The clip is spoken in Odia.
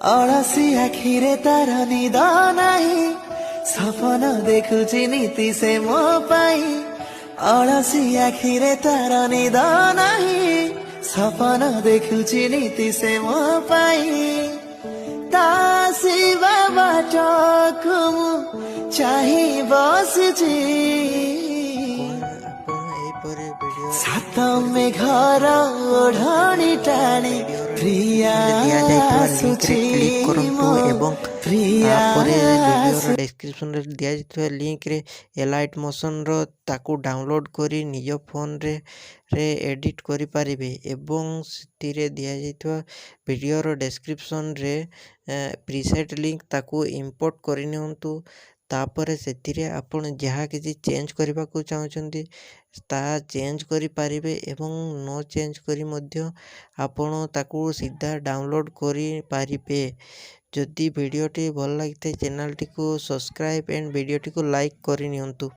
ଅଳସି ଆଖିରେ ତାର ନିଦ ନାହିଁ, ସପନ ଦେଖୁଛି ନୀତି ସେ ମୋ ପାଇଁ। ଅଳସି ଆଖିରେ ତାର ନିଦ ନାହିଁ, ସପନ ଦେଖୁଛି ନୀତି ସେ ମୋ ପାଇଁ। ତା ଆସିବା ବାଟକୁ ମୁଁ ଚାହିଁ ବସିଛି, ଏହିପରି ଭିଡ଼ିଓ ସାତ ମେଘର ଓଢ଼ଣି ଟାଣି ପ୍ରିୟା ଦିଆଯାଇଥିବା ଲିଙ୍କରେ ଆସୁଛି କ୍ଲିକ୍ କରନ୍ତୁ ମୋ ଏବଂ ପ୍ରିୟା ତାପରେ ଭିଡ଼ିଓର ଡେସ୍କ୍ରିପସନରେ ଦିଆଯାଇଥିବା ଲିଙ୍କରେ ଏଲାଇଟ୍ ମୋସନର ତାକୁ ଡାଉନଲୋଡ଼୍ କରି ନିଜ ଫୋନରେ ଏଡ଼ିଟ୍ କରିପାରିବେ। ଏବଂ ସେଥିରେ ଦିଆଯାଇଥିବା ଭିଡ଼ିଓର ଡେସ୍କ୍ରିପସନରେ ପ୍ରିସେଟ୍ ଲିଙ୍କ ତାକୁ ଇମ୍ପୋର୍ଟ କରିନିଅନ୍ତୁ। ତାପରେ ସେଥିରେ ଆପଣ ଯାହା କିଛି ଚେଞ୍ଜ କରିବାକୁ ଚାହୁଁଛନ୍ତି ତାହା ଚେଞ୍ଜ କରିପାରିବେ ଏବଂ ନ ଚେଞ୍ଜ କରି ମଧ୍ୟ ଆପଣ ତାକୁ ସିଧା ଡାଉନଲୋଡ଼୍ କରିପାରିବେ। ଯଦି ଭିଡ଼ିଓଟି ଭଲ ଲାଗିଥାଏ ଚ୍ୟାନେଲଟିକୁ ସବସ୍କ୍ରାଇବ୍ ଏଣ୍ଡ ଭିଡ଼ିଓଟିକୁ ଲାଇକ୍ କରିନିଅନ୍ତୁ।